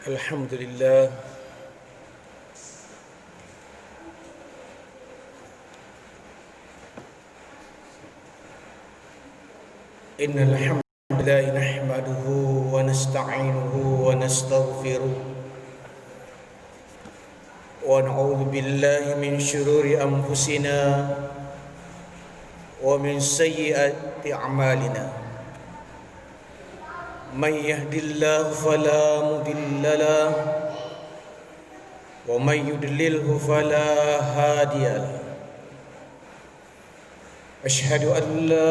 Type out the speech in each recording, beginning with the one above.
Alhamdulillah. Innal hamdalillah nahmaduhu wa nasta'inuhu wa nastaghfiruh wa na'udzu billahi min shururi anfusina wa min sayyiati a'malina. Man yahdihillahu fala mudilla lahu wa man yudlilhu fala hadiya lahu. Ashhadu an la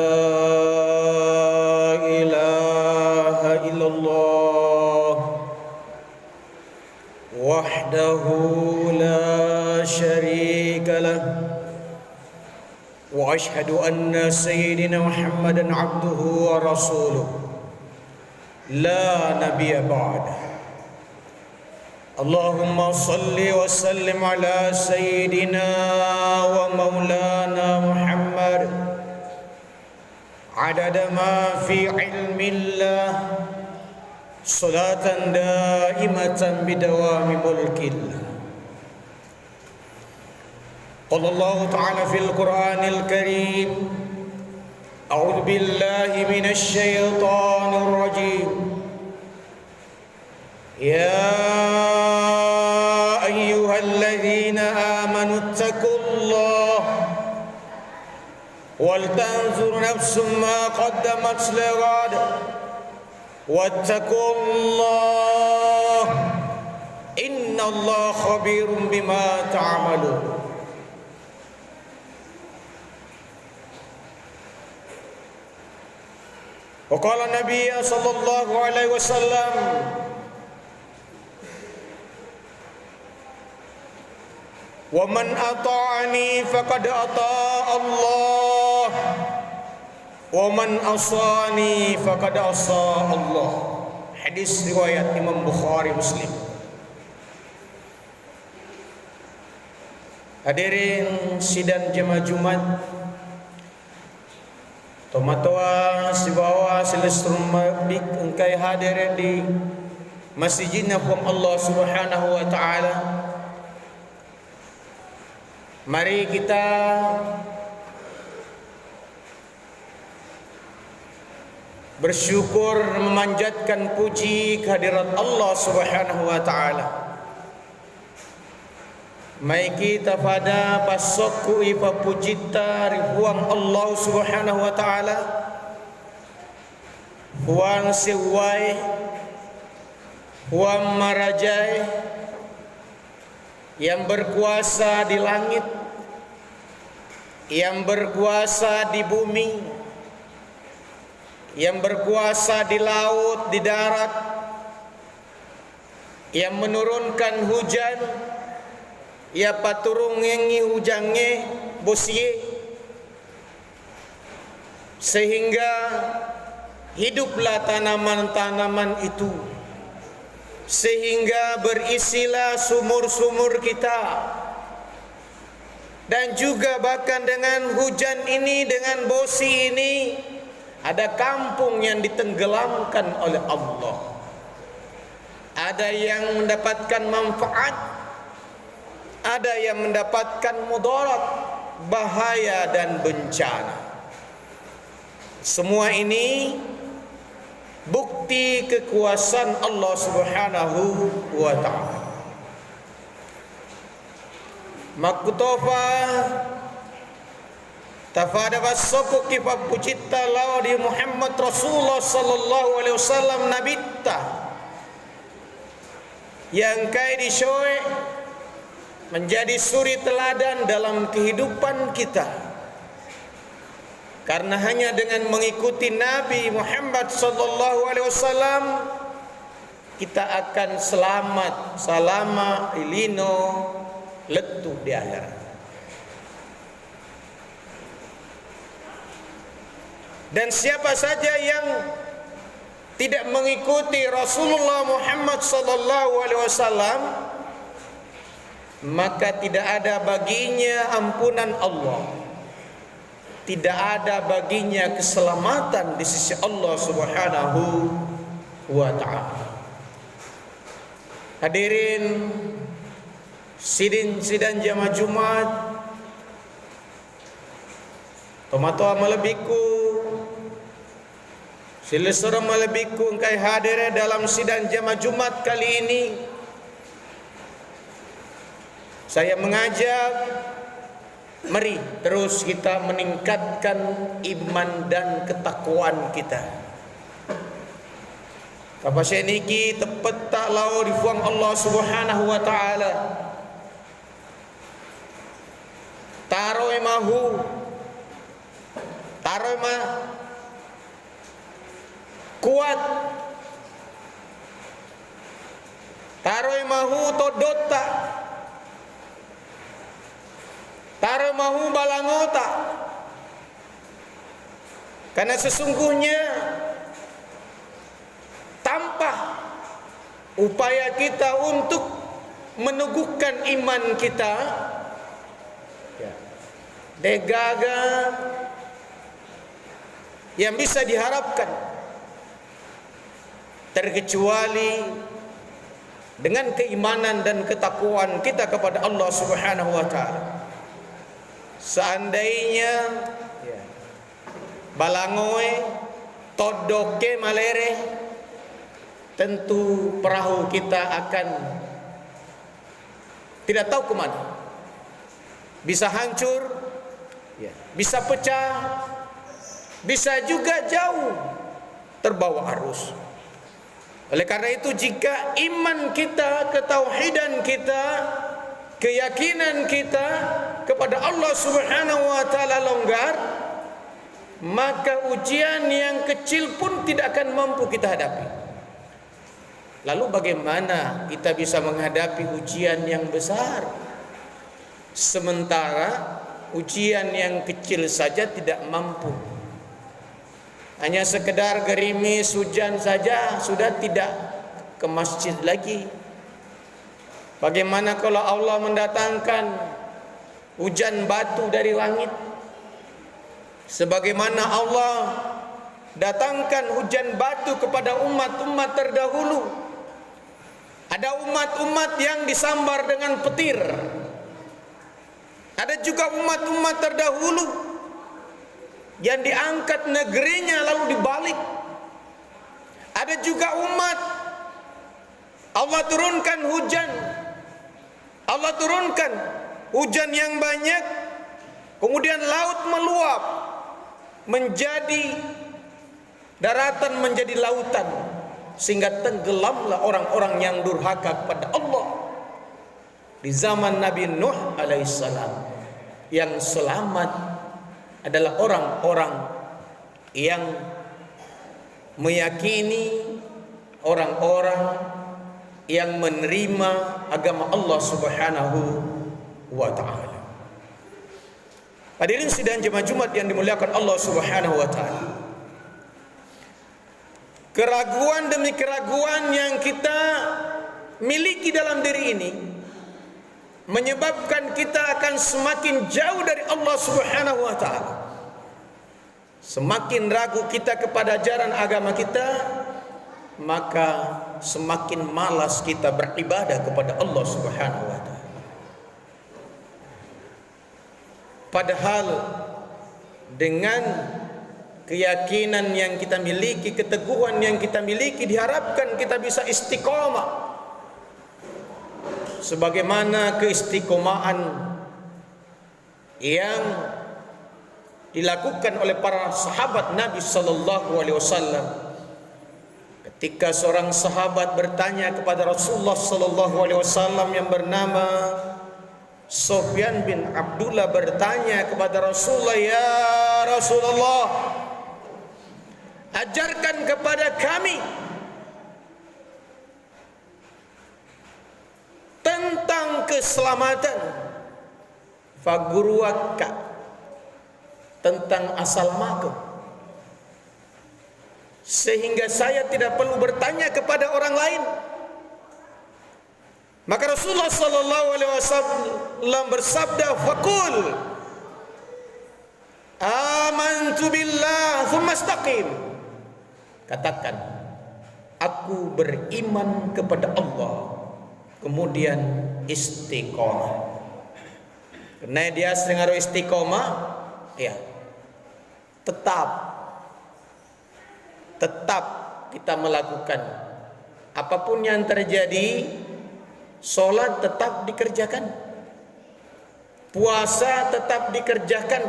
ilaha illallah wahdahu la syarika lah wa ashhadu anna sayyidina Muhammadan abduhu wa rasuluh la nabiyya ba'dah. Allahumma salli wa sallim ala sayyidina wa maulana Muhammad adada ma fi ilmillah salatan daimatan bidawami mulkillah. Qala Allah ta'ala fil Qur'anil Karim, a'udzu billahi minasy syaithanir rajim. Ya ayyuhalladzina amanu taqullaha wal tanzur nafsum ma qaddamat lighad wattaqullaha innallaha khabirum bima ta'malun. Wa qala Nabi sallallahu alaihi wasallam, wa man ata'ani faqad ata'a Allah wa man asani faqad asa Allah. Hadis riwayat Imam Bukhari Muslim. Hadirin sidang jemaah Jumat, tomatoa si bawah selestrum dik engkai hadir di masjidnya Allah Subhanahu wa taala. Mari kita bersyukur memanjatkan puji kehadirat Allah Subhanahu wa taala. Mai kita pada pasokku ipa pujita ribuang Allah Subhanahu wa taala. Huang sewai, huang marajai, yang berkuasa di langit, yang berkuasa di bumi, yang berkuasa di laut, di darat, yang menurunkan hujan, ia paturungengi hujange bosie, sehingga hiduplah tanaman-tanaman itu, sehingga berisilah sumur-sumur kita, dan juga bahkan dengan hujan ini, dengan bosi ini, ada kampung yang ditenggelamkan oleh Allah. Ada yang mendapatkan manfaat, ada yang mendapatkan mudarat, bahaya dan bencana. Semua ini bukti kekuasaan Allah Subhanahu wa ta'ala. Makutofa tafada basoko kifa pucita lawa di Muhammad Rasulullah sallallahu alaihi wasallam nabitta yang kai disoe menjadi suri teladan dalam kehidupan kita. Karena hanya dengan mengikuti Nabi Muhammad sallallahu alaihi wasallam kita akan selamat salama ilino letu di akhirat. Dan siapa saja yang tidak mengikuti Rasulullah Muhammad sallallahu alaihi wasallam, maka tidak ada baginya ampunan Allah, tidak ada baginya keselamatan di sisi Allah Subhanahu wa ta'ala. Hadirin sidin jamaah Jumat, tomato malebiku silesara malebiku engkai hadir dalam sidang jamaah Jumat kali ini. Saya mengajak, mari terus kita meningkatkan iman dan ketakwaan kita. Kapasya niki tepet tak lau difuang Allah Subhanahu wa ta'ala. Taroy mahu, taroy mah kuat, taroy mahu todota, taroy mahu balangota. Karena sesungguhnya tanpa upaya kita untuk meneguhkan iman kita, degaga yang bisa diharapkan terkecuali dengan keimanan dan ketakwaan kita kepada Allah Subhanahu wa ta'ala. Seandainya balangoe todoke malere, tentu perahu kita akan tidak tahu kemana, bisa hancur, bisa pecah, bisa juga jauh terbawa arus. Oleh karena itu, jika iman kita, ketauhidan kita, keyakinan kita kepada Allah Subhanahu wa ta'ala longgar, maka ujian yang kecil pun tidak akan mampu kita hadapi. Lalu bagaimana kita bisa menghadapi ujian yang besar, sementara ujian yang kecil saja tidak mampu? Hanya sekedar gerimis hujan saja sudah tidak ke masjid lagi. Bagaimana kalau Allah mendatangkan hujan batu dari langit? Sebagaimana Allah datangkan hujan batu kepada umat-umat terdahulu. Ada umat-umat yang disambar dengan petir. Ada juga umat-umat terdahulu yang diangkat negerinya lalu dibalik. Ada juga umat Allah turunkan hujan. Allah turunkan hujan yang banyak, kemudian laut meluap menjadi daratan, menjadi lautan, sehingga tenggelamlah orang-orang yang durhaka kepada Allah. Di zaman Nabi Nuh alaihissalam, yang selamat adalah orang-orang yang meyakini, orang-orang yang menerima agama Allah Subhanahu wa ta'ala. Hadirin sidang jemaah Jumat yang dimuliakan Allah Subhanahu wa ta'ala, keraguan demi keraguan yang kita miliki dalam diri ini menyebabkan kita akan semakin jauh dari Allah Subhanahu wa ta'ala. Semakin ragu kita kepada ajaran agama kita, maka semakin malas kita beribadah kepada Allah Subhanahu wa ta'ala. Padahal dengan keyakinan yang kita miliki, keteguhan yang kita miliki, diharapkan kita bisa istiqomah sebagaimana keistiqomahan yang dilakukan oleh para sahabat Nabi sallallahu alaihi wasallam. Ketika seorang sahabat bertanya kepada Rasulullah sallallahu alaihi wasallam yang bernama Sufyan bin Abdullah, bertanya kepada Rasulullah, "Ya Rasulullah, ajarkan kepada kami tentang keselamatan, faguruaka, tentang asal-makum, sehingga saya tidak perlu bertanya kepada orang lain." Maka Rasulullah sallallahu alaihi wasallam bersabda, "Faqul amantu billah tsumma istaqim." Katakan, aku aku beriman kepada Allah, kemudian istiqomah. Karena dia sering istiqomah, ya tetap kita melakukan apapun yang terjadi. Sholat tetap dikerjakan, puasa tetap dikerjakan,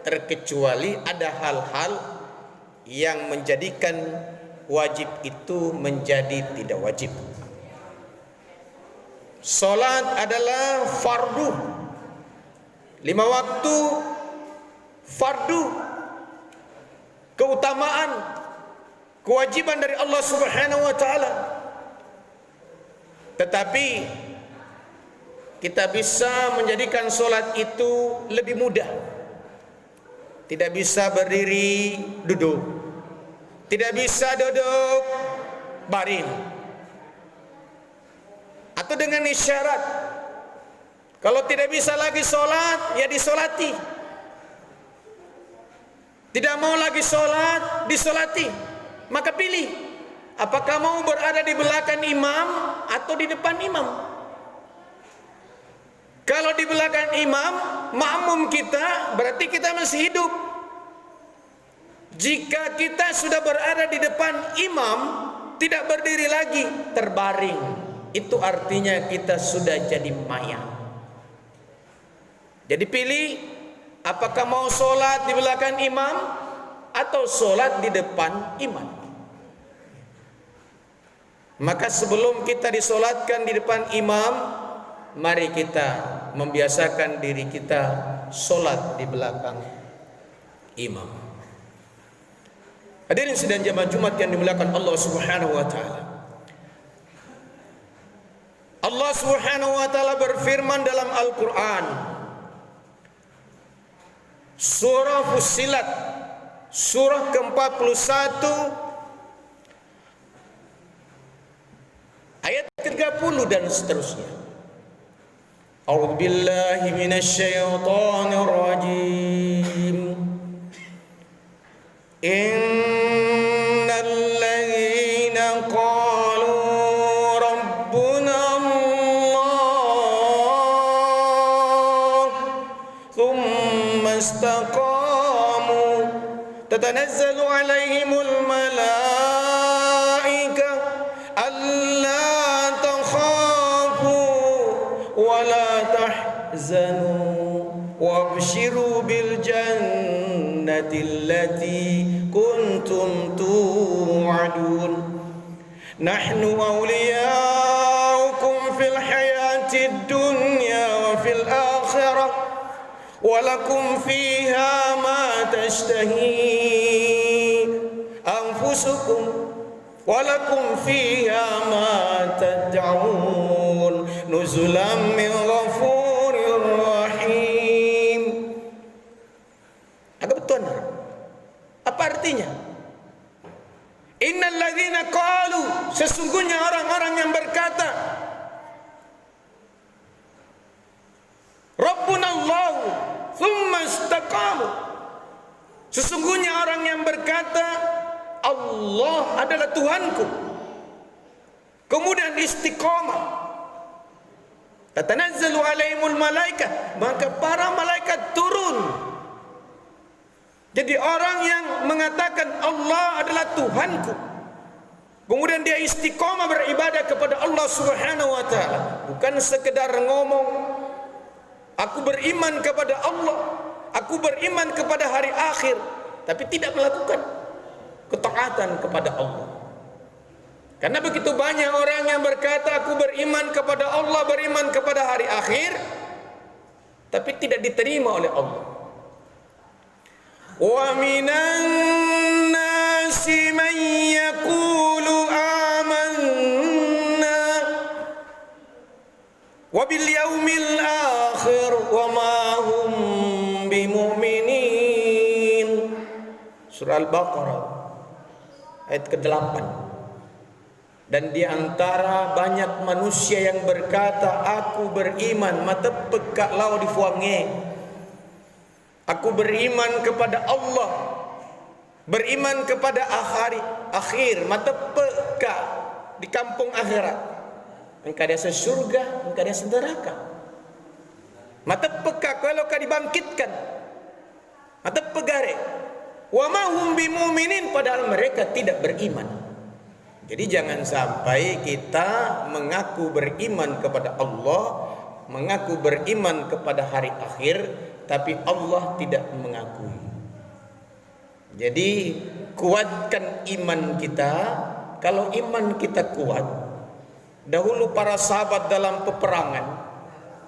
terkecuali ada hal-hal yang menjadikan wajib itu menjadi tidak wajib. Sholat adalah fardu, 5 waktu fardu, keutamaan, kewajiban dari Allah Subhanahu wa taala. Tetapi kita bisa menjadikan sholat itu lebih mudah. Tidak bisa berdiri duduk, tidak bisa duduk baring, atau dengan isyarat. Kalau tidak bisa lagi sholat, ya disolati. Tidak mau lagi sholat, disolati. Maka pilih, apakah mau berada di belakang imam atau di depan imam? Kalau di belakang imam, makmum kita, berarti kita masih hidup. Jika kita sudah berada di depan imam, tidak berdiri lagi, terbaring, itu artinya kita sudah jadi mayat. Jadi pilih, apakah mau sholat di belakang imam atau sholat di depan imam. Maka sebelum kita disolatkan di depan imam, mari kita membiasakan diri kita sholat di belakang imam. Hadirin sidang jamaah Jumat yang dimuliakan Allah Subhanahu wa taala. Allah Subhanahu wa taala berfirman dalam Al-Qur'an, Surah Fussilat, surah ke-41 ayat ke-30 dan seterusnya. A'udzu billahi minasyaitonir rajim. Innal ladzina qalu rabbuna Allah thumma istaqamu tatanazzalu alaihimul malaika alla takhafu wa la tahzanu wabshiru bil jannati allati kuntum tu'adun nahnu awliyaukum fil hayatid dunya wa fil akhirah wa lakum fiha ma tashtahi anfusukum wa lakum fiha ma tad'un nuzulan min ghafurir rahim. Agak betul. Apa artinya? Innal ladzina qalu, sesungguhnya orang-orang yang berkata Rabbuna Allah thumma istaqamu, sesungguhnya orang yang berkata Allah adalah Tuhanku, kemudian istiqamah, tatanazzalu alaihimul malaikah, maka para malaikat turun. Jadi orang yang mengatakan Allah adalah Tuhanku, kemudian dia istiqomah beribadah kepada Allah Subhanahu wa taala, bukan sekedar ngomong aku beriman kepada Allah, aku beriman kepada hari akhir, tapi tidak melakukan ketaatan kepada Allah. Karena begitu banyak orang yang berkata aku beriman kepada Allah, beriman kepada hari akhir, tapi tidak diterima oleh Allah. Wa minan nasi man yaqulu amanna wa bil yaumil akhir wa ma hum bimu'minin. Surah Al-Baqarah ayat ke-8. Dan di antara banyak manusia yang berkata aku beriman mata pekak lau di fuange, aku beriman kepada Allah, beriman kepada akhir mata peka di kampung akhirat. Engkau ada surga, engkau ada neraka. Mata peka kalau kau dibangkitkan. Mata pegare. Wa ma hum bimumin, padahal mereka tidak beriman. Jadi jangan sampai kita mengaku beriman kepada Allah, mengaku beriman kepada hari akhir, tapi Allah tidak mengakui. Jadi kuatkan iman kita. Kalau iman kita kuat, dahulu para sahabat dalam peperangan,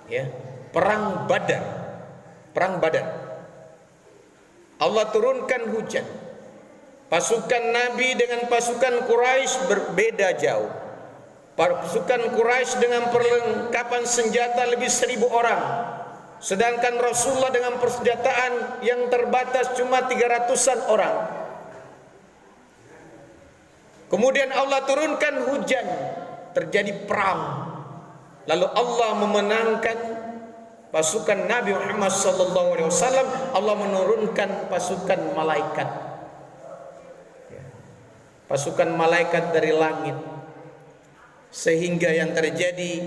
ya, perang Badar, Allah turunkan hujan. Pasukan Nabi dengan pasukan Quraisy berbeda jauh. Pasukan Quraisy dengan perlengkapan senjata lebih 1.000 orang, sedangkan Rasulullah dengan persenjataan yang terbatas cuma 300-an orang. Kemudian Allah turunkan hujan, terjadi perang. Lalu Allah memenangkan pasukan Nabi Muhammad SAW. Allah menurunkan pasukan malaikat, pasukan malaikat dari langit, sehingga yang terjadi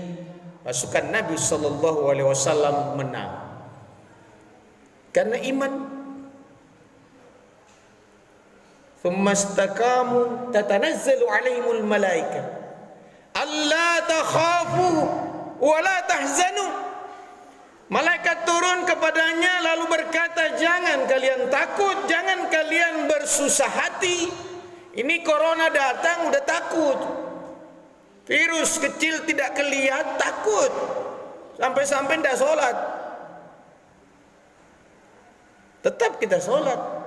pasukan Nabi SAW menang karena iman. Thumma istaqamu tatanazzalu alaihimul malaikah alla takhafu wa la tahzanu. Malaikat turun kepadanya lalu berkata, jangan kalian takut, jangan kalian bersusah hati. Ini corona datang udah takut. Virus kecil tidak kelihatan takut. Sampai-sampai tidak sholat. Tetap kita sholat.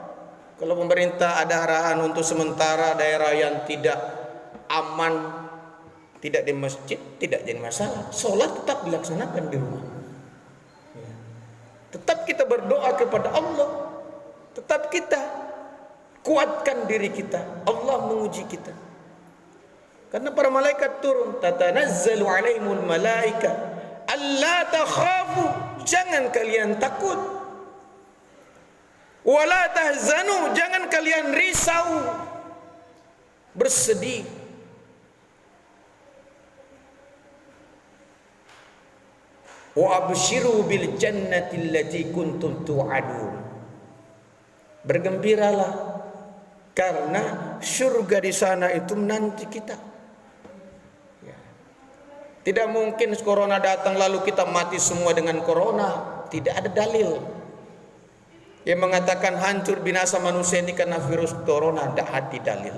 Kalau pemerintah ada arahan untuk sementara daerah yang tidak aman, tidak di masjid, tidak jadi masalah. Sholat tetap dilaksanakan di rumah. Tetap kita berdoa kepada Allah. Tetap kita kuatkan diri kita. Allah menguji kita. Karena para malaikat turun, tatanazzalu alaihimul malaika alla takhafu, jangan kalian takut. Wala tahzanu, jangan kalian risau, bersedih. Wa abshiru bil jannati allati kuntum tu'adun. Bergembiralah karena surga di sana itu menanti kita. Tidak mungkin corona datang lalu kita mati semua dengan corona. Tidak ada dalil yang mengatakan hancur binasa manusia ini karena virus corona. Tidak ada dalil.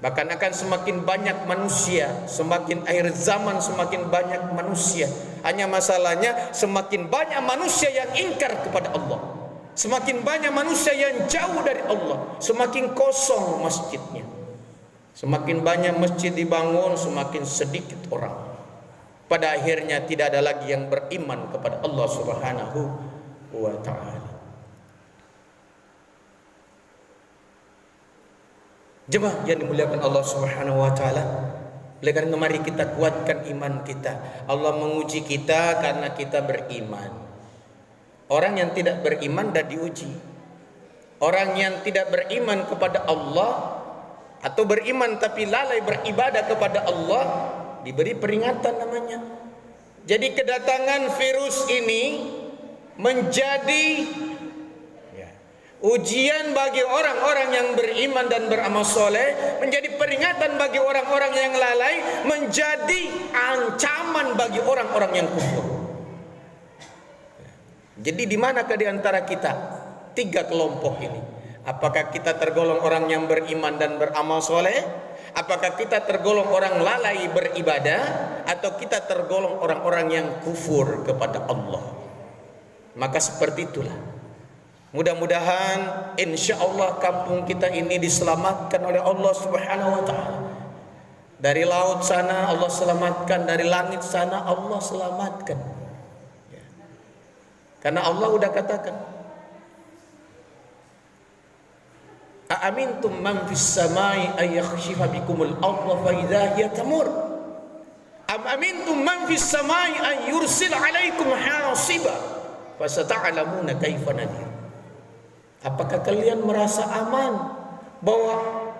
Bahkan akan semakin banyak manusia, semakin akhir zaman semakin banyak manusia. Hanya masalahnya semakin banyak manusia yang ingkar kepada Allah, semakin banyak manusia yang jauh dari Allah, semakin kosong masjidnya. Semakin banyak masjid dibangun, semakin sedikit orang. Pada akhirnya tidak ada lagi yang beriman kepada Allah Subhanahu wa ta'ala. Jemaah yang dimuliakan Allah Subhanahu wa ta'ala, oleh karena mari kita kuatkan iman kita. Allah menguji kita karena kita beriman. Orang yang tidak beriman dah diuji. Orang yang tidak beriman kepada Allah atau beriman tapi lalai beribadah kepada Allah, diberi peringatan namanya. Jadi kedatangan virus ini menjadi ujian bagi orang-orang yang beriman dan beramal soleh, menjadi peringatan bagi orang-orang yang lalai, menjadi ancaman bagi orang-orang yang kufur. Jadi di manakah di antara kita tiga kelompok ini? Apakah kita tergolong orang yang beriman dan beramal soleh? Apakah kita tergolong orang lalai beribadah? Atau kita tergolong orang-orang yang kufur kepada Allah? Maka seperti itulah. Mudah-mudahan insya Allah kampung kita ini diselamatkan oleh Allah Subhanahu wa ta'ala. Dari laut sana Allah selamatkan, dari langit sana Allah selamatkan. Karena Allah sudah katakan, a'amintum man fis samai ay yakhshifa bikumul ardha fa idza hiya tamur. Am amintum man fis samai ay yursil 'alaikum hasiba fasata'lamuna kaifa nadhir. Apakah kalian merasa aman bahwa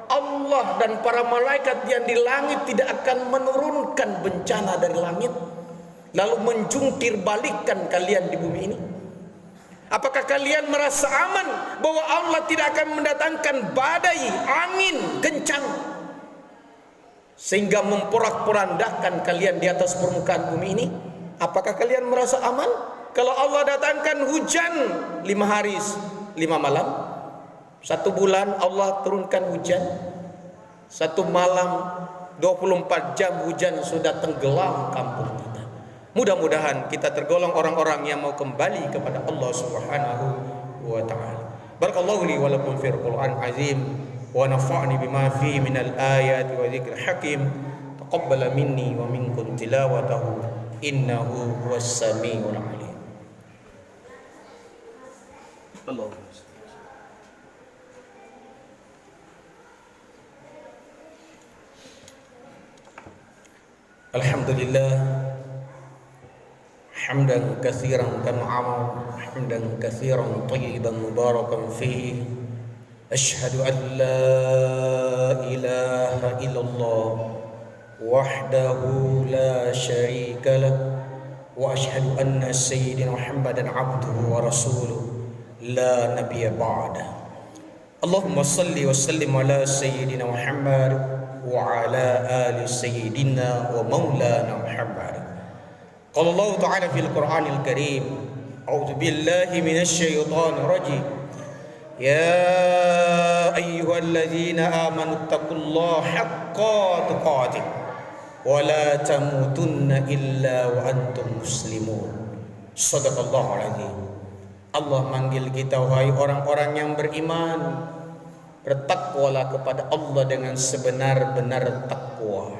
Allah dan para malaikat yang di langit tidak akan menurunkan bencana dari langit lalu menjungkir balikkan kalian di bumi ini? Apakah kalian merasa aman bahwa Allah tidak akan mendatangkan badai, angin kencang sehingga memporak-porandakan kalian di atas permukaan bumi ini? Apakah kalian merasa aman kalau Allah datangkan hujan 5 hari 5 malam? 1 bulan Allah turunkan hujan, 1 malam 24 jam hujan sudah tenggelam kampung kita. Mudah-mudahan kita tergolong orang-orang yang mau kembali kepada Allah Subhanahu wa taala. Barakallahu li wa lakum fil Qur'an azim wa nafa'ni bima fihi minal ayati wa dzikril hakim. Taqabbala minni wa minkum tilawatahu innahu huwas samiul alim. Allahumma Alhamdulillah hamdan katsiran kama amara hamdan katsiran thayyiban mubarakan fihi asyhadu an la ilaha illallah wahdahu la syarika lah wa asyhadu anna sayyidina Muhammadan abduhu wa rasuluh la nabiyya ba'da. Allahumma salli wa sallim ala sayyidina Muhammad wa ala ali sayyidina wa maulana Muhammad. Qala Allah ta'ala fil Qur'anil Karim, a'udzu billahi minasy syaithanir rajim. Ya ayyuhalladzina amanu taqullaha haqqa tuqatih wa la tamutunna illa wa antum muslimun. Shadaqallahul azim. Allah manggil kita, wahai orang-orang yang beriman, bertakwalah kepada Allah dengan sebenar-benar takwa.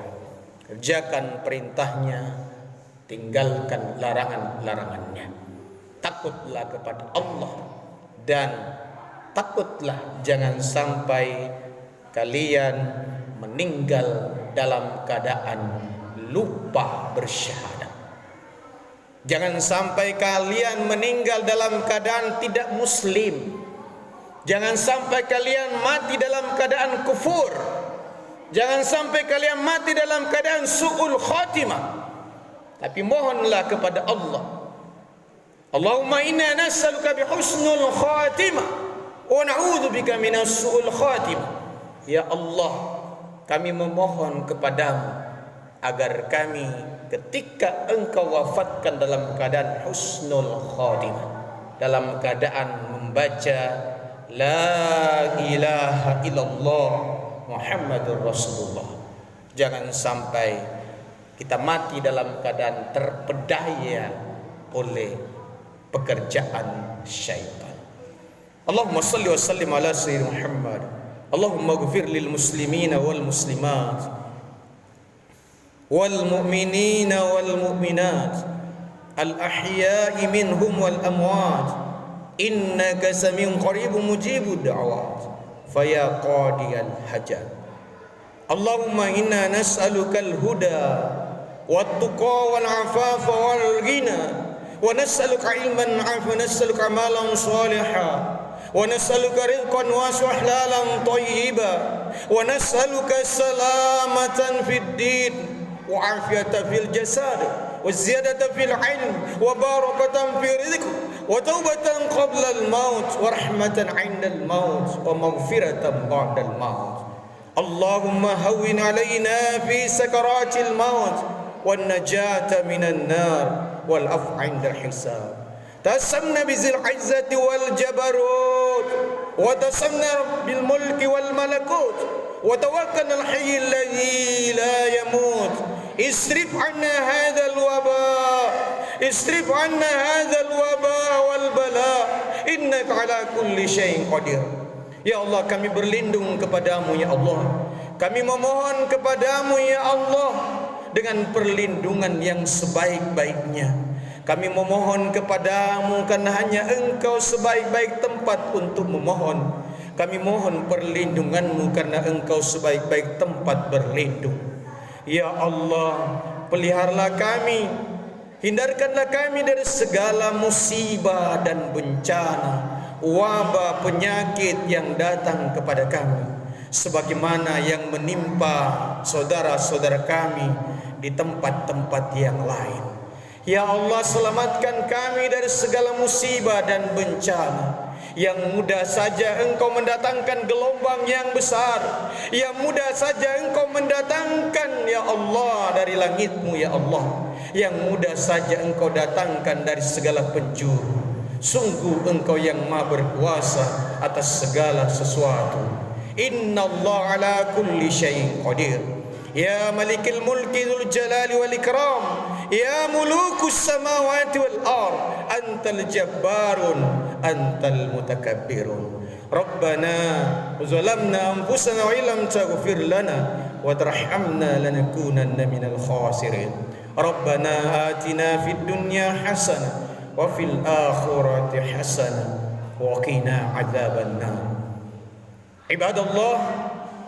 Kerjakan perintahnya, tinggalkan larangan-larangannya. Takutlah kepada Allah dan takutlah jangan sampai kalian meninggal dalam keadaan lupa bersyahadat. Jangan sampai kalian meninggal dalam keadaan tidak muslim. Jangan sampai kalian mati dalam keadaan kufur. Jangan sampai kalian mati dalam keadaan su'ul khatimah. Tapi mohonlah kepada Allah, Allahumma inna nas'aluka bihusnul khatimah wa na'udzubika minas su'ul khatimah. Ya Allah, kami memohon kepadamu agar kami ketika Engkau wafatkan dalam keadaan husnul khatimah, dalam keadaan membaca la ilaha illallah Muhammadur Rasulullah. Jangan sampai kita mati dalam keadaan terpedaya oleh pekerjaan syaitan. Allahumma salli wa sallim ala sayyidina Muhammad. Allahumma ighfir lil muslimina wal muslimat wal mu'minina wal mu'minat al ahya'i minhum wal amwat innaka samiun qaribun mujibud da'awat faya qadiyal hajat. Allahumma inna nas'aluka al-huda wat-tuqa wal-afafa wal-ghina wa nas'aluka ilman wa nas'aluka amalan shalihan wa nas'aluka rizqan wasi'an halalan thayyiban wa nas'aluka salamatan fid din wa afiyatan fil jasad wa ziyadatan fil ilm wa barakatan fi rizq wa taubatan qabla al-maut wa rahmatan 'inda al-maut wa maghfiratan ba'da al-maut. Allahumma hawwin 'alaina fi sakaratil maut wan najata minan nar wal afwa 'inda al-hisab. Tasamna bizil 'izzati wal jabarut wa tasamna bil mulki wal malakut wa tawakkalna al-hayy alladhi la yamut. Isrif 'anna hadzal waba, isrif 'anna hadzal waba wal bala innaka 'ala kulli syai'in qadir. Ya Allah, kami berlindung kepadamu ya Allah. Kami memohon kepadamu ya Allah dengan perlindungan yang sebaik-baiknya. Kami memohon kepadamu karena hanya Engkau sebaik-baik tempat untuk memohon. Kami mohon perlindunganmu karena Engkau sebaik-baik tempat berlindung. Ya Allah, peliharalah kami, hindarkanlah kami dari segala musibah dan bencana, wabah, penyakit yang datang kepada kami. sebagaimana yang menimpa saudara-saudara kami di tempat-tempat yang lain. Ya Allah, selamatkan kami dari segala musibah dan bencana. Yang mudah saja Engkau mendatangkan gelombang yang besar, yang mudah saja Engkau mendatangkan ya Allah dari langit-Mu ya Allah, yang mudah saja Engkau datangkan dari segala penjuru. Sungguh Engkau yang Maha berkuasa atas segala sesuatu. Inna Allah ala kulli syai'in qadir. Ya Malikil Mulki Dzul Jalali wal Ikram, ya Mulukus Samawati wal Ard, Antal Jabbarun, Antal Mutakabbirun. Rabbana zalamna anfusana wa illam taghfir lana wa tarhamna lanakunanna minal khasirin. Rabbana atina fid dunya hasanah wa fil akhirati hasanah wa qina adzaban nar. Ibadallah,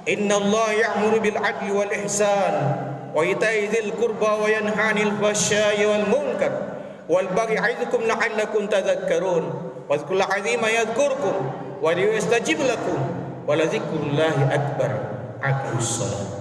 inna Allah ya'muru bil adli wal ihsan wa ita'i dzil qurba wa yanha 'anil fahsya'i wal munkar wal baghi 'idzukum la'allakum tadhakkarun. Wadhkurul 'azima yadhkurkum wa liyastajib lakum wa la dzikrullahi akbar. Aqimish shalah.